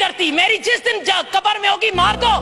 डरती। मेरी जिस दिन कब्र में होगी मार दो,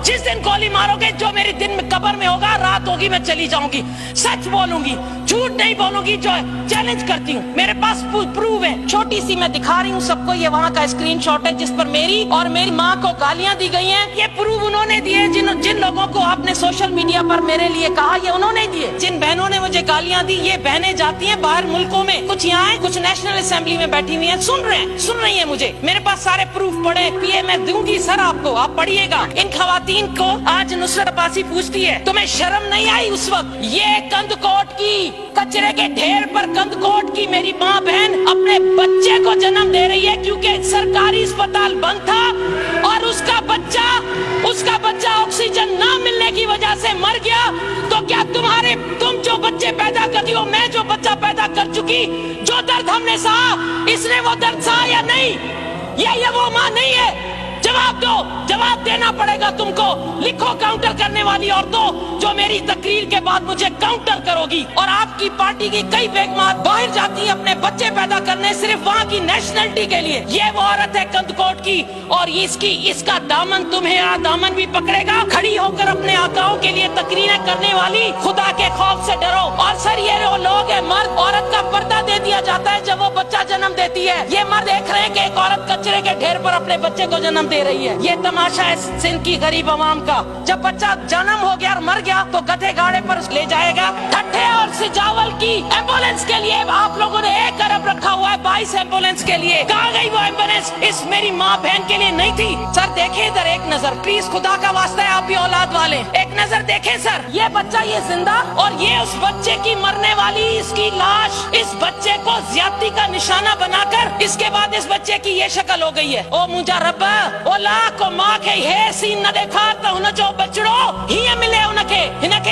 जिस दिन गोली मारोगे जो मेरी दिन में कब्र में होगा, रात होगी मैं चली जाऊंगी। सच बोलूंगी, झूठ नहीं बोलूंगी। जो चैलेंज करती हूँ, मेरे पास प्रूफ है। छोटी सी मैं दिखा रही हूँ सबको, ये वहाँ का स्क्रीनशॉट है जिस पर मेरी और मेरी माँ को गालियां दी गई हैं। ये प्रूफ उन्होंने दिए। जिन लोगों को आपने सोशल मीडिया पर मेरे लिए कहा, ये उन्होंने दिए। जिन बहनों ने मुझे गालियां दी, ये बहनें जाती हैं बाहर मुल्कों में, कुछ यहाँ है, कुछ नेशनल असेंबली में बैठी हुई है, सुन रही है मुझे। मेरे पास सारे प्रूफ पड़े, पीए मैं दूंगी सर आपको, आप पढ़िएगा। इन खवातीन को आज नुसरत अब्बासी पूछती है, तुम्हें शर्म नहीं आई उस वक्त? ये कंदकोट की कचरे के ढेर पर कंदकोट की मेरी माँ बहन अपने बच्चे को जन्म दे रही है क्योंकि सरकारी अस्पताल बंद था और उसका बच्चा ऑक्सीजन ना मिलने की वजह से मर गया। तो क्या तुम जो बच्चे पैदा करती हो, मैं जो बच्चा पैदा कर चुकी, जो दर्द हमने सहा, इसने वो दर्द सहा या नहीं? ये वो माँ नहीं है? जवाब दो, जवाब देना पड़ेगा तुमको। लिखो काउंटर करने वाली औरतों जो मेरी तकरीर के बाद मुझे काउंटर करोगी। और आपकी पार्टी की कई बेगमात बाहर जाती है अपने बच्चे पैदा करने सिर्फ वहाँ की नेशनलिटी के लिए। ये वो औरत है कंदकोट की, और इसका दामन तुम्हें दामन भी पकड़ेगा। खड़ी होकर अपने आकाओं के लिए तकरीरें करने वाली, खुदा के खौफ से डरो। और सर ये वो लोग है, मर्द औरत का पर्दा दे दिया जाता है जब वो बच्चा जन्म देती है। ये मर्द देख रहे हैं कि एक औरत कचरे के ढेर पर अपने बच्चे को जन्म दे रही है। ये तमाशा है सिंध की गरीब आवाम का। जब बच्चा जन्म हो गया और मर गया तो गधे गाड़े पर ले जाएगा। ठट्ठे और सिजावल की एम्बुलेंस के लिए आप लोगों ने 1 अरब रखा हुआ है, 22 एम्बुलेंस के लिए। कहाँ गई वो एम्बुलेंस? इस मेरी माँ बहन के लिए नहीं थी। सर देखें इधर एक नजर प्लीज, खुदा का वास्ता है, आप भी औलाद वाले, एक नजर देखें सर। ये बच्चा ये जिंदा, और ये उस बच्चे की मरने वाली इसकी लाश, इस बच्चे को ज्यादती का निशाना बनाकर इसके बाद इस बच्चे की ये शक्ल हो गई है। ओ मुझा रब्बा, ओ को माँ के हे सीन न देखा तो उन जो बचड़ो ही मिले उनके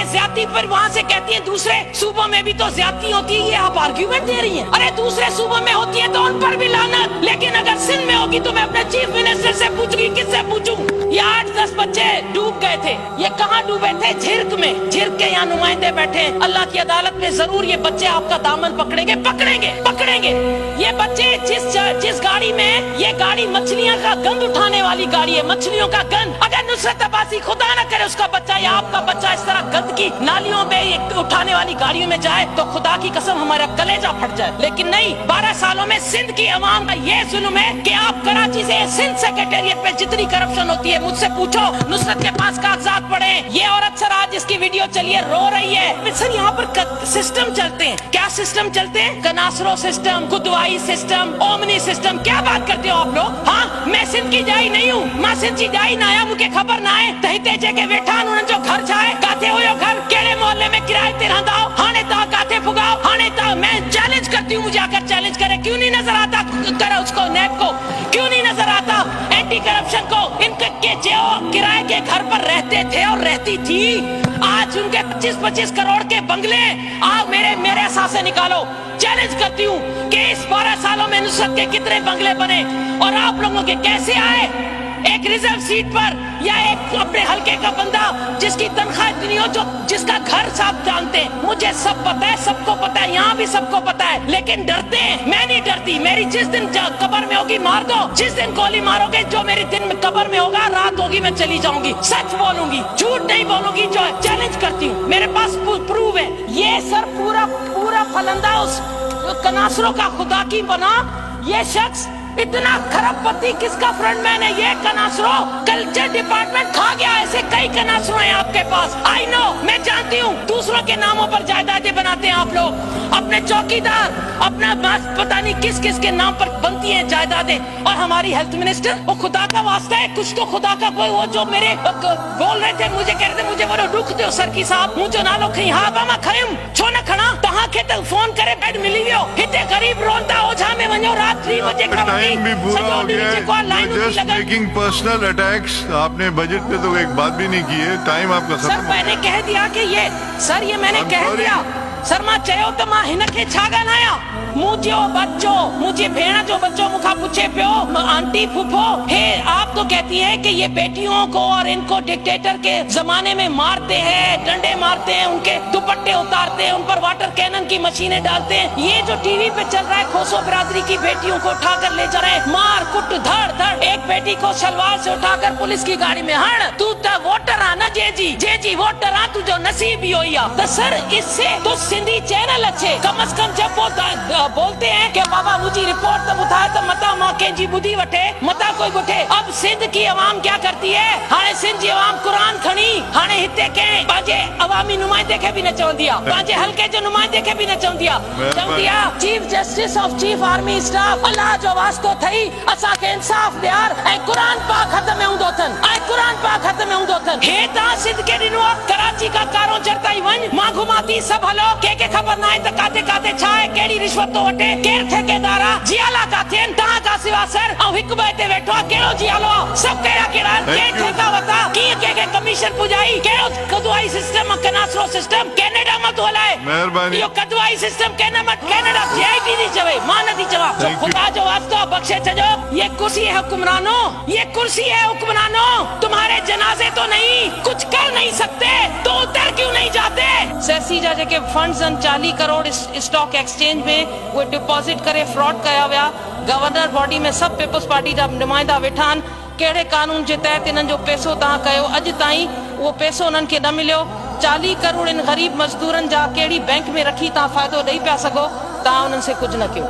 ज्यादती पर वहाँ से कहती है दूसरे सूबों में भी तो ज्यादती होती है। ये आप आर्ग्यूमेंट दे रही हैं? अरे दूसरे सूबों में होती है तो उन पर भी लानत, लेकिन अगर सिंध में होगी तो मैं अपने चीफ मिनिस्टर से पूछूंगी। किससे पूछूं? ये 8-10 बच्चे डूब गए थे। ये कहाँ डूबे थे? झिरक में। झिरक के यहाँ नुमाइंदे बैठे। अल्लाह की अदालत में जरूर ये बच्चे आपका दामन पकड़ेंगे। ये बच्चे जिस गाड़ी में, ये गाड़ी मछलियाँ का गंद उठाने वाली गाड़ी है, मछलियों का गंद। अगर नुसरत अब्बासी खुदा न करे उसका बच्चा या आपका बच्चा इस तरह गंद की नालियों में उठाने वाली गाड़ियों में जाए तो खुदा की कसम हमारा कलेजा फट जाए। लेकिन नहीं, 12 सालों में सिंध की अवाम का ये जुल्म है कि आप कराची से सिंध सेक्रेटेरिएट में जितनी करप्शन होती है, मुझसे पूछो। नुसरत के पास कागजात पड़े। ये औरत सर आज इसकी वीडियो चलिए रो रही है। सर यहाँ पर सिस्टम चलते हैं। क्या सिस्टम चलते हैं? कनासरो सिस्टम, गुदवाई सिस्टम, ओमनी सिस्टम। क्या बात करते हो आप लोग? हाँ, मैं सिंध की जाई नहीं हूँ। मां सिंध की जाई ना आया, मुझे खबर ना है। तही तेजे के वेठा उन्होंने जो घर छाए, काथे हो घर, केड़े मोहल्ले में किराए ते रहंदा हो, हाने ता काथे फुगाओ, हाने ता। मैं चैलेंज करती हूँ, मुझे आकर चैलेंज करे। क्यों नहीं नजर आता करे उसको, नैब को क्यों नहीं नजर आता, एंटी करप्शन को? इनके जो किराए के घर पर रहते थे और रहती थी, आज उनके 25-25 करोड़ के बंगले आप मेरे हिसाब से निकालो। चैलेंज करती हूँ कि इस 12 सालों में नुसरत के कितने बंगले बने और आप लोगों के कैसे आए? एक रिजर्व सीट पर या एक अपने हल्के का बंदा जिसकी तनख्वाह इतनी हो, जिसका घर सब जानते हैं। मुझे सब पता है, सबको पता है, यहाँ भी सबको पता है, लेकिन डरते हैं। मैं नहीं डरती। मेरी जिस दिन कब्र में होगी मार दो, जिस दिन गोली मारोगे जो मेरी दिन में कब्र में होगा, रात होगी मैं चली जाऊंगी। सच बोलूंगी, झूठ नहीं बोलूंगी। जो चैलेंज करती हूँ, मेरे पास प्रूफ है। ये सर पूरा फलंदा उस कनासरों का खुदा की बना। ये शख्स इतना खरबपति किसका फ्रंटमैन है? ये कनासरो कल्चर डिपार्टमेंट खा गया। ऐसे कई कनासरो हैं आपके पास। आई नो, मैं जानती हूँ। दूसरों के नामों पर जायदादें बनाते हैं आप लोग, अपने चौकीदार, अपना पता नहीं किस किस के नाम पर बनती हैं जायदादें। और हमारी हेल्थ मिनिस्टर, वो खुदा का वास्ता है, कुछ तो खुदा का कोई, वो जो मेरे बोल रहे थे, मुझे कह रहे थे मुझे वो रुक दो सर की साहब, मुझे ना लो कहीं। हाँ बामा खयम छो न खड़ा तहां के तक फोन करे बेड मिली वियो। हिते गरीब रोंदा ओझा में वञो रात 3 बजे खबर भी पूरा हो गया है। Just making personal attacks. आपने बजट पे तो एक बात भी नहीं की है। टाइम आपका खत्म। सर मैंने कह दिया कि ये सर ये मैंने कह दिया। सर मां चयो तो मां हिन के छा ॻाल्हायां। मुझे बच्चों, मुझे भेड़ जो बच्चों मुखा पूछे प्यो आंटी फूफो हे, आप तो कहती है कि ये बेटियों को और इनको डिक्टेटर के जमाने में मारते हैं, डंडे मारते हैं, उनके दुपट्टे उतारते हैं, उन पर वाटर कैनन की मशीनें डालते हैं। ये जो टीवी पे चल रहा है खोसो बिरादरी की बेटियों को उठाकर ले जा रहे हैं, मार कुट धड़ धड़, एक बेटी को सलवार से उठाकर पुलिस की गाड़ी में हड़, तू तो वोटर आ ना जे जी वोटर आ, तू जो नसीब ही होई आ। तो सर इससे तो सिंधी चैनल अच्छे कम से कम जब वो बोलते हैं कि बाबा मुझे रिपोर्ट तो उठाए तो मता मां के जी बुद्धि वठे मता कोई वठे। अब सिंध की अवाम क्या करती है, हाणे सिंध जी अवाम कुरान खणी हाणे हिते के पंहिंजे अवामी नुमाइंदे खे बि न चवंदी आहे, पंहिंजे हल्के जो नुमाइंदे खे बि न चवंदी आहे, चवंदी आहे chief justice of chief army staff Allah जो वास्तो थई असांखे इंसाफ ॾियार ऐं कुरान पाक हथ में हूंदो अथनि, ऐं कुरान पाक हथ में हूंदो अथनि। हे तव्हां सिंध के ॾिनो आहे, कराची का कारो चरताई वञ, मां घुमाती सभु हलो, कंहिंखे ख़बर न आहे त काथे काथे छा आहे, कहिड़ी रिश्वत थो वठे, केरु ठेकेदार आहे, जियाला काथे आहिनि, तव्हां का सिवा सर ऐं हिकु ॿ हिते वेठो आहे, कहिड़ो जियालो आहे, सभु कहिड़ा कहिड़ा केरु ठेका वरिता, कीअं कंहिंखे कमीशन पुॼाई, कहिड़ो कदुआई सिस्टम आहे, कनासरो सिस्टम कैनेडा मां थो हलाए, महिरबानी इहो कदुआई सिस्टम कैनेडा जीआईटी थी चवे, मां नथी चवां, खुदा जो वास्तो बख्शे छॾो, ये कुर्सी है हुक्मरानों, ये कुर्सी है हुक्मरानों, तुम्हारे जनाजे तो नहीं कुछ कर नहीं सकते तो उतर क्यों नहीं जाते। सेसी जा जेके फंड्स आहिनि 40 करोड़ स्टॉक एक्सचेंज में उहे डिपॉजिट करे फ्रॉड कया विया, गवर्नर बॉडी में सभु पीपल्स पार्टी जा नुमाइंदा वेठा आहिनि, कहिड़े कानून जे तहत इन्हनि जो पैसो तव्हां कयो, अॼु ताईं उहो पैसो उन्हनि खे न मिलियो। 40 करोड़ इन ग़रीब मज़दूरनि जा कहिड़ी बैंक में रखी तव्हां फ़ाइदो ॾेई पिया सघो, तव्हां उन्हनि से कुझु न कयो।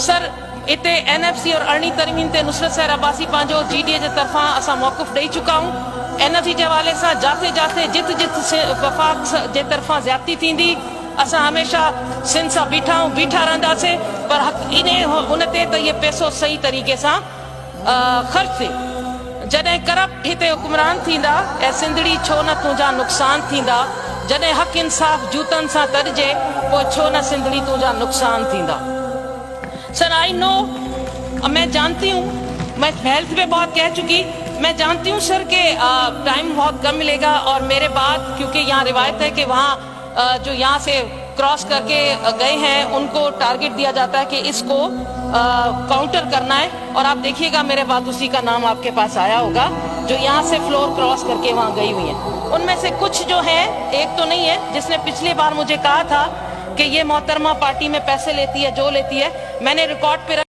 सर इते एनएफसी और अरणी तरमीम ते नुसरत सैर अब्बासी पंहिंजो जीडीए जे तरफ़ां असां मौक़ुफ़ ॾेई चुका आहियूं। एनएफसी जे हवाले सां जाते जाते जित वफ़ाक़ जे तरफ़ां ज़्यादती थींदी असां हमेशह सिंध सां बीठा रहंदासीं, पर इन उन ते त इहे पैसो सही तरीक़े सां ख़र्च थिए। जॾहिं करप्ट हिते हुक्मरान थींदा ऐं सिंधड़ी छो न तुंहिंजा नुक़सान थींदा, जॾहिं हक़ इंसाफ़ जूतनि सां तरिजे पोइ छो न सिंधड़ी तुंहिंजा नुक़सान थींदा। सर आई नो, मैं जानती हूँ, मैं हेल्थ पे बहुत कह चुकी, मैं जानती हूँ सर कि टाइम बहुत कम मिलेगा और मेरे बाद क्योंकि यहाँ रिवायत है कि वहाँ जो यहाँ से क्रॉस करके गए हैं उनको टारगेट दिया जाता है कि इसको काउंटर करना है, और आप देखिएगा मेरे बाद उसी का नाम आपके पास आया होगा जो यहाँ से फ्लोर क्रॉस करके वहाँ गई हुई हैं। उनमें से कुछ जो है, एक तो नहीं है जिसने पिछली बार मुझे कहा था कि ये मोहतरमा पार्टी में पैसे लेती है जो लेती है, मैंने रिकॉर्ड पे